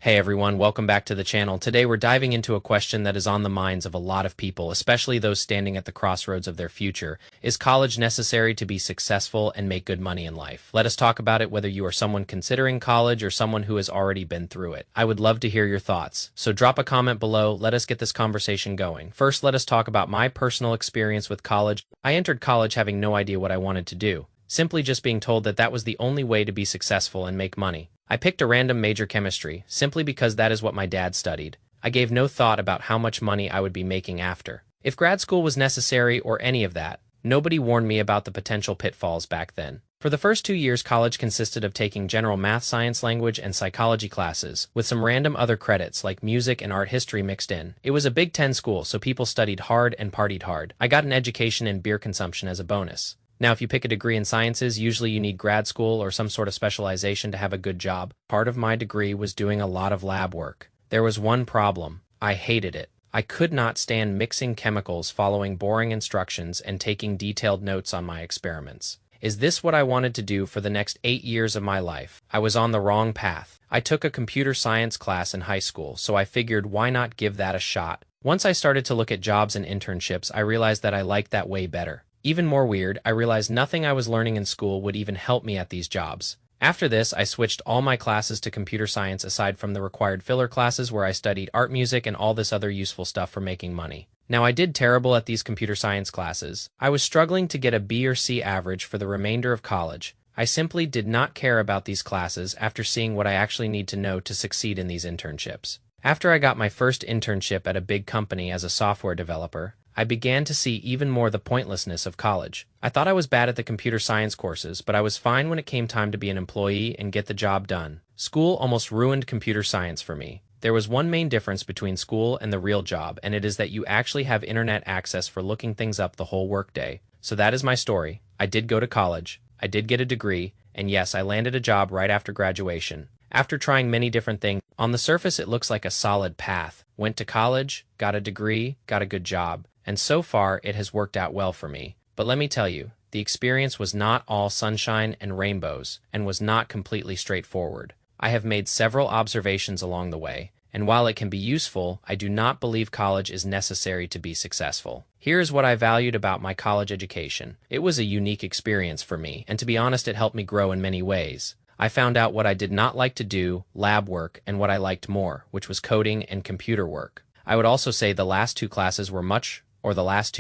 Hey everyone, welcome back to the channel. Today we're diving into a question that is on the minds of a lot of people, especially those standing at the crossroads of their future. Is college necessary to be successful and make good money in life? Let us talk about it, whether you are someone considering college or someone who has already been through it. I would love to hear your thoughts, so drop a comment below. Let us get this conversation going. First, let us talk about my personal experience with college. I entered college having no idea what I wanted to do, simply just being told that that was the only way to be successful and make money. I picked a random major, chemistry, simply because that is what my dad studied. I gave no thought about how much money I would be making after. If grad school was necessary or any of that, nobody warned me about the potential pitfalls back then. For the first 2 years, college consisted of taking general math, science, language, and psychology classes, with some random other credits like music and art history mixed in. It was a Big Ten school, so people studied hard and partied hard. I got an education in beer consumption as a bonus. Now, if you pick a degree in sciences, usually you need grad school or some sort of specialization to have a good job. Part of my degree was doing a lot of lab work. There was one problem. I hated it. I could not stand mixing chemicals, following boring instructions, and taking detailed notes on my experiments. Is this what I wanted to do for the next 8 years of my life? I was on the wrong path. I took a computer science class in high school, so I figured why not give that a shot. Once I started to look at jobs and internships, I realized that I liked that way better. Even more weird, I realized nothing I was learning in school would even help me at these jobs. After this, I switched all my classes to computer science aside from the required filler classes where I studied art, music, and all this other useful stuff for making money. Now, I did terrible at these computer science classes. I was struggling to get a B or C average for the remainder of college. I simply did not care about these classes after seeing what I actually need to know to succeed in these internships. After I got my first internship at a big company as a software developer, I began to see even more the pointlessness of college. I thought I was bad at the computer science courses, but I was fine when it came time to be an employee and get the job done. School almost ruined computer science for me. There was one main difference between school and the real job, and it is that you actually have internet access for looking things up the whole workday. So that is my story. I did go to college, I did get a degree, and yes, I landed a job right after graduation. After trying many different things, on the surface it looks like a solid path. Went to college, got a degree, got a good job. And so far, it has worked out well for me. But let me tell you, the experience was not all sunshine and rainbows, and was not completely straightforward. I have made several observations along the way, and while it can be useful, I do not believe college is necessary to be successful. Here is what I valued about my college education. It was a unique experience for me, and to be honest, it helped me grow in many ways. I found out what I did not like to do, lab work, and what I liked more, which was coding and computer work. I would also say the last 2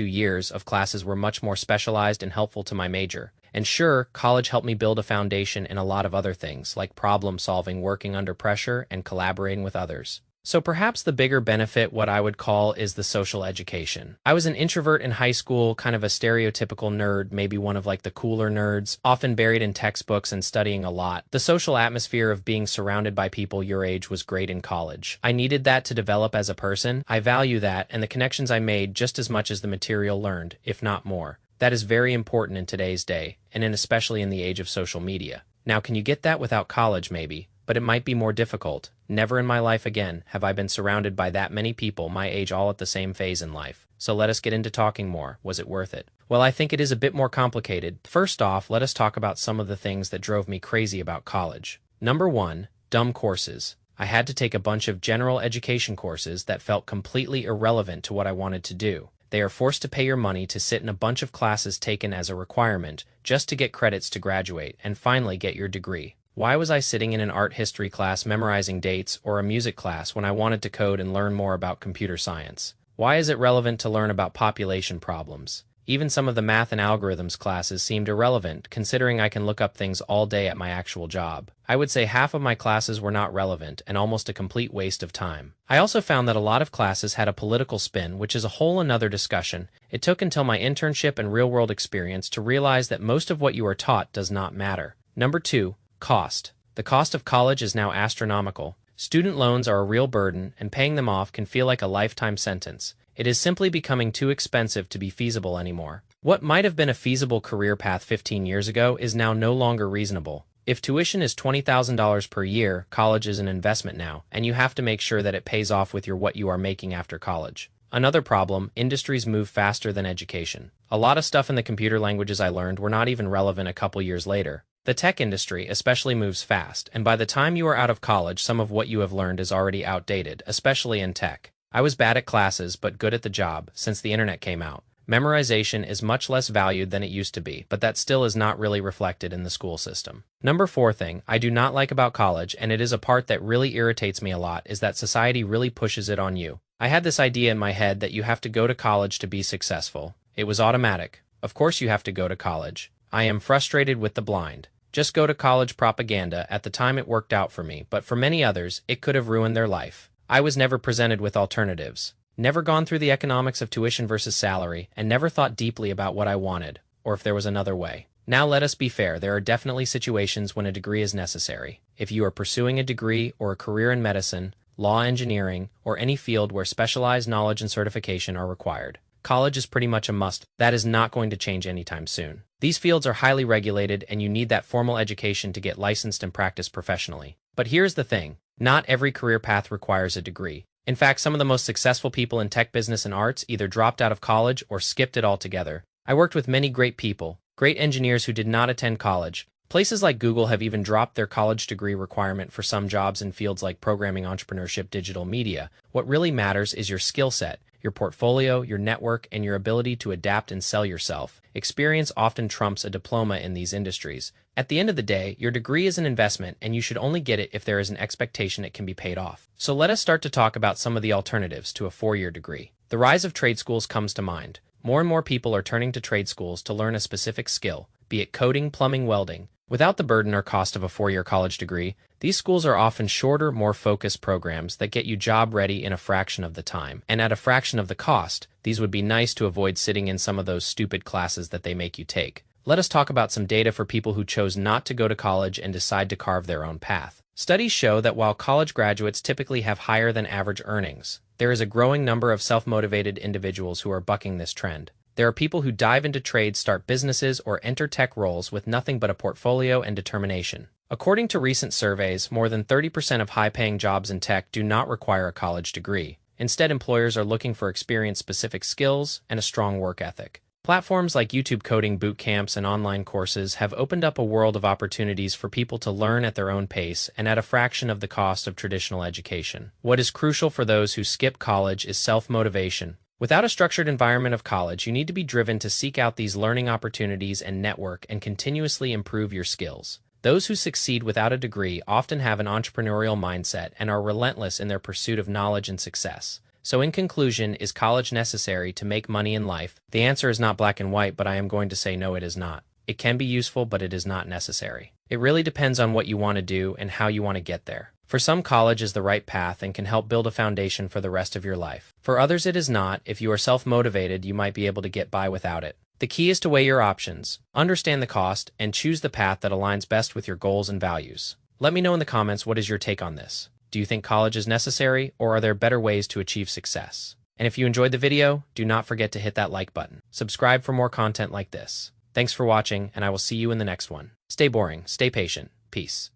years of classes were much more specialized and helpful to my major. And sure, college helped me build a foundation in a lot of other things, like problem solving, working under pressure, and collaborating with others. So perhaps the bigger benefit, what I would call, is the social education. I was an introvert in high school, kind of a stereotypical nerd, maybe one of like the cooler nerds, often buried in textbooks and studying a lot. The social atmosphere of being surrounded by people your age was great in college. I needed that to develop as a person. I value that and the connections I made just as much as the material learned, if not more. That is very important in today's day, and especially in the age of social media. Now, can you get that without college? Maybe. But it might be more difficult. Never in my life again have I been surrounded by that many people my age all at the same phase in life. So let us get into talking more. Was it worth it? Well, I think it is a bit more complicated. First off, let us talk about some of the things that drove me crazy about college. Number 1, dumb courses. I had to take a bunch of general education courses that felt completely irrelevant to what I wanted to do. They are forced to pay your money to sit in a bunch of classes taken as a requirement just to get credits to graduate and finally get your degree. Why was I sitting in an art history class memorizing dates or a music class when I wanted to code and learn more about computer science? Why is it relevant to learn about population problems? Even some of the math and algorithms classes seemed irrelevant, considering I can look up things all day at my actual job. I would say half of my classes were not relevant and almost a complete waste of time. I also found that a lot of classes had a political spin, which is a whole another discussion. It took until my internship and real-world experience to realize that most of what you are taught does not matter. Number 2. Cost. The cost of college is now astronomical. Student loans are a real burden, and paying them off can feel like a lifetime sentence. It is simply becoming too expensive to be feasible anymore. What might have been a feasible career path 15 years ago is now no longer reasonable. If tuition is $20,000 per year, college is an investment now, and you have to make sure that it pays off with what you are making after college. Another problem, industries move faster than education. A lot of stuff in the computer languages I learned were not even relevant a couple years later. The tech industry especially moves fast, and by the time you are out of college, some of what you have learned is already outdated, especially in tech. I was bad at classes but good at the job since the internet came out. Memorization is much less valued than it used to be, but that still is not really reflected in the school system. Number 4 thing I do not like about college, and it is a part that really irritates me a lot, is that society really pushes it on you. I had this idea in my head that you have to go to college to be successful. It was automatic. Of course you have to go to college. I am frustrated with the blind. Just go to college propaganda. At the time it worked out for me, but for many others, it could have ruined their life. I was never presented with alternatives. Never gone through the economics of tuition versus salary, and never thought deeply about what I wanted, or if there was another way. Now let us be fair, there are definitely situations when a degree is necessary. If you are pursuing a degree or a career in medicine, law, engineering, or any field where specialized knowledge and certification are required, college is pretty much a must. That is not going to change anytime soon. These fields are highly regulated, and you need that formal education to get licensed and practice professionally. But here's the thing, not every career path requires a degree. In fact, some of the most successful people in tech, business, and arts either dropped out of college or skipped it altogether. I worked with many great people, great engineers who did not attend college. Places like Google have even dropped their college degree requirement for some jobs in fields like programming, entrepreneurship, digital media. What really matters is your skill set, your portfolio, your network, and your ability to adapt and sell yourself. Experience often trumps a diploma in these industries. At the end of the day, your degree is an investment, and you should only get it if there is an expectation it can be paid off. So let us start to talk about some of the alternatives to a 4-year degree. The rise of trade schools comes to mind. More and more people are turning to trade schools to learn a specific skill, be it coding, plumbing, welding. Without the burden or cost of a 4-year college degree, these schools are often shorter, more focused programs that get you job ready in a fraction of the time. And at a fraction of the cost, these would be nice to avoid sitting in some of those stupid classes that they make you take. Let us talk about some data for people who chose not to go to college and decide to carve their own path. Studies show that while college graduates typically have higher than average earnings, there is a growing number of self-motivated individuals who are bucking this trend. There are people who dive into trades, start businesses, or enter tech roles with nothing but a portfolio and determination. According to recent surveys, more than 30% of high-paying jobs in tech do not require a college degree. Instead, employers are looking for experience-specific skills and a strong work ethic. Platforms like YouTube coding boot camps and online courses have opened up a world of opportunities for people to learn at their own pace and at a fraction of the cost of traditional education. What is crucial for those who skip college is self-motivation. Without a structured environment of college, you need to be driven to seek out these learning opportunities and network and continuously improve your skills. Those who succeed without a degree often have an entrepreneurial mindset and are relentless in their pursuit of knowledge and success. So in conclusion, is college necessary to make money in life? The answer is not black and white, but I am going to say no, it is not. It can be useful, but it is not necessary. It really depends on what you want to do and how you want to get there. For some, college is the right path and can help build a foundation for the rest of your life. For others, it is not. If you are self-motivated, you might be able to get by without it. The key is to weigh your options, understand the cost, and choose the path that aligns best with your goals and values. Let me know in the comments, what is your take on this? Do you think college is necessary, or are there better ways to achieve success? And if you enjoyed the video, do not forget to hit that like button. Subscribe for more content like this. Thanks for watching, and I will see you in the next one. Stay boring, stay patient. Peace.